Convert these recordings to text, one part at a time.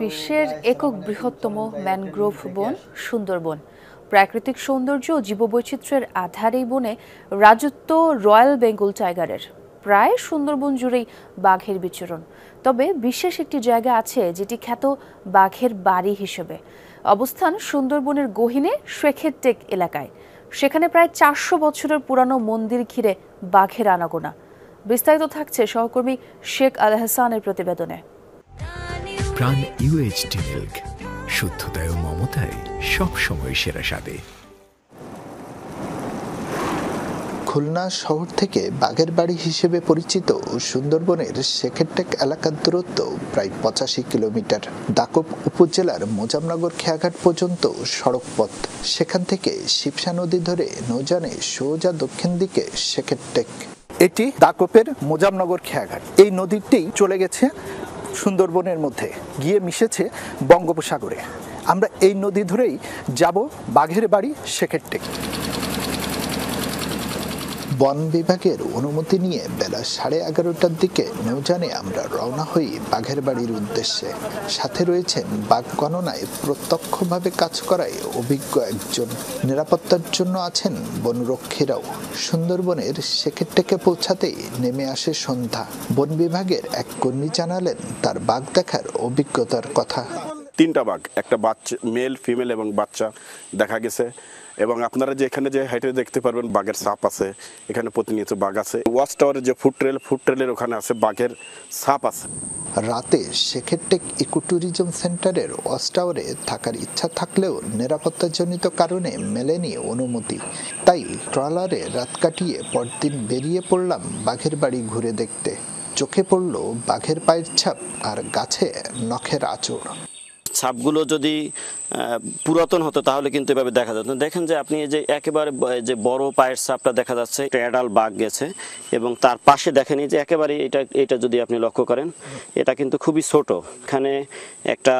বিশ্বের একক বৃহত্তম ম্যানগ্রোভ বন সুন্দরবন। প্রাকৃতিক সৌন্দর্য ও জীববৈচিত্র্যের আধার এই বনে রাজত্ব রয়্যাল বেঙ্গল টাইগারের। প্রায় সুন্দরবন জুড়েই বাঘের বিচরণ। তবে বিশেষ একটি জায়গা আছে যেটি খ্যাত বাঘের বাড়ি হিসেবে। অবস্থান সুন্দরবনের গহীনে শেখের টেক এলাকায়। সেখানে প্রায় ৪০০ বছরের পুরানো মন্দির ঘিরে বাঘের আনাগোনা। বিস্তারিত থাকছে সহকর্মী শেখ আল হাসানের প্রতিবেদনে। প্রাণ UHT মিল্ক, শুদ্ধতায় ও মমতায় সবসময় সেরা স্বাদে। খুলনা শহর থেকে বাঘের বাড়ি হিসেবে পরিচিত সুন্দরবনের শেখেরটেক এলাকার দূরত্ব প্রায় ৮৫ কিলোমিটার। দাকপ উপজেলার মোজামনগর খেয়াঘাট পর্যন্ত সড়ক পথ। সেখান থেকে শিবসা নদী ধরে নৌযানে সোজা দক্ষিণ দিকে শেখেরটেক। এটি দাকপের মোজামনগর খেয়াঘাট। এই নদীটি চলে গেছে সুন্দরবনের মধ্যে গিয়ে মিশেছে বঙ্গোপসাগরে। আমরা এই নদী ধরেই যাব বাঘের বাড়ি শেখেরটেক। বন বিভাগের অনুমতি নিয়ে বেলা 11:30টার দিকে নৌযানে আমরা রওনা হই বাঘের বাড়ির উদ্দেশ্যে। সাথে রয়েছেন বাঘ গণনায় প্রত্যক্ষভাবে কাজ করায় অভিজ্ঞ একজন। নিরাপত্তার জন্য আছেন বনরক্ষীরাও। সুন্দরবনের শেখেরটেকে পৌঁছাতেই নেমে আসে সন্ধ্যা। বন বিভাগের এক কর্মী জানালেন তার বাঘ দেখার অভিজ্ঞতার কথা। 3টা বাঘ, একটা বাচ্চা, মেল, ফিমেল এবং বাচ্চা দেখা গেছে। এবং আপনারা যে এখানে যে হাইটে দেখতে পারবেন বাঘের ছাপ আছে, এখানে প্রতিনিয়ত বাঘ আছে। ওয়াচ টাওয়ারের যে ফুড ট্রেলের ওখানে আছে বাঘের ছাপ আছে। রাতে শেখেরটেক ইকো ট্যুরিজম সেন্টারের ওয়াচ টাওয়ারে থাকার ইচ্ছা থাকলেও নিরাপত্তাজনিত কারণে মেলেনি অনুমতি। তাই ট্রলারে রাত কাটিয়ে পরদিন বেরিয়ে পড়লাম বাঘের বাড়ি ঘুরে দেখতে। চোখে পড়ল বাঘের পায়ের ছাপ আর গাছে নখের আঁচড়। ছাপগুলো যদি পুরাতন হতো তাহলে কিন্তু এভাবে দেখা যেত না। দেখেন যে আপনি যে একেবারে যে বড় পায়ের ছাপটা দেখা যাচ্ছে, একটা অ্যাডাল্ট বাঘ গেছে এবং তার পাশে দেখেন যে একেবারে এটা যদি আপনি লক্ষ্য করেন এটা কিন্তু খুবই ছোট। এখানে একটা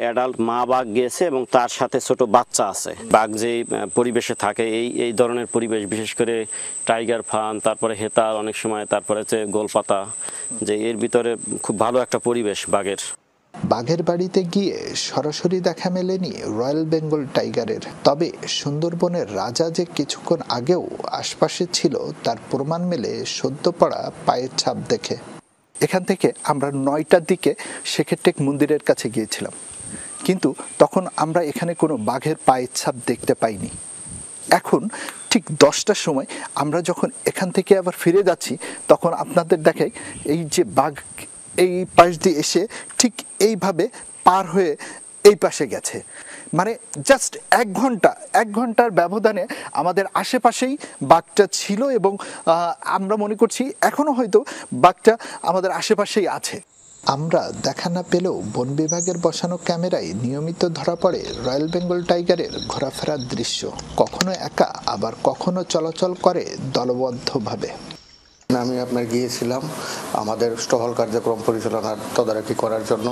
অ্যাডাল্ট মা বাঘ গিয়েছে এবং তার সাথে ছোট বাচ্চা আছে। বাঘ যে পরিবেশে থাকে এই ধরনের পরিবেশ, বিশেষ করে টাইগার ফার্ম, তারপরে হেতাল, অনেক সময় তারপরে হচ্ছে গোলপাতা, যে এর ভিতরে খুব ভালো একটা পরিবেশ বাঘের। বাঘের বাড়িতে গিয়ে সরাসরি দেখা মেলেনি রয়্যাল বেঙ্গল টাইগারের। তবে সুন্দরবনের রাজা যে কিছুক্ষণ আগেও আশপাশে ছিল তার প্রমাণ মেলে সদ্য পড়া পায়ের ছাপ দেখে। এখান থেকে আমরা 9টার দিকে শেখেরটেক মন্দিরের কাছে গিয়েছিলাম, কিন্তু তখন আমরা এখানে কোনো বাঘের পায়ের ছাপ দেখতে পাইনি। এখন ঠিক 10টার সময় আমরা যখন এখান থেকে আবার ফিরে যাচ্ছি তখন আপনাদের দেখাই এই যে বাঘ এই পাশ দিয়ে এসে ঠিক এইভাবে পার হয়ে এই পাশে গেছে। মানে জাস্ট 1 ঘন্টার ব্যবধানে আমাদের আশেপাশেই বাঘটা ছিল এবং আমরা মনে করছি এখনো হয়তো বাঘটা আমাদের আশেপাশেই আছে। আমরা দেখা না পেলেও বন বিভাগের বসানো ক্যামেরায় নিয়মিত ধরা পড়ে রয়্যাল বেঙ্গল টাইগারের ঘোরাফেরার দৃশ্য। কখনো একা, আবার কখনো চলাচল করে দলবদ্ধভাবে। আমি গিয়েছিলাম আমাদের টহল কার্যক্রম পরিচালনার তদারকি করার জন্য।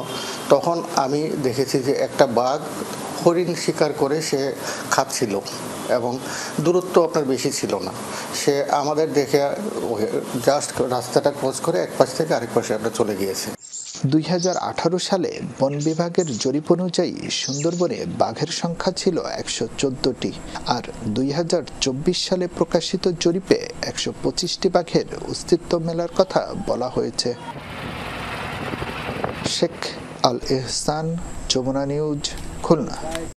তখন আমি দেখেছি যে একটা বাঘ হরিণ শিকার করে সে খাচ্ছিল এবং দূরত্ব বেশি ছিল না। সে আমাদের দেখে জাস্ট রাস্তাটা ক্রস করে এক পাশ থেকে আরেক পাশে চলে গিয়েছে। 2018 সালে বন বিভাগের জরিপ অনুযায়ী সুন্দরবনে বাঘের সংখ্যা ছিল 114টি, আর 2024 সালে প্রকাশিত জরিপে 125টি বাঘের অস্তিত্ব মেলার কথা বলা হয়েছে। শেখ আল এহসান, যমুনা নিউজ, খুলনা।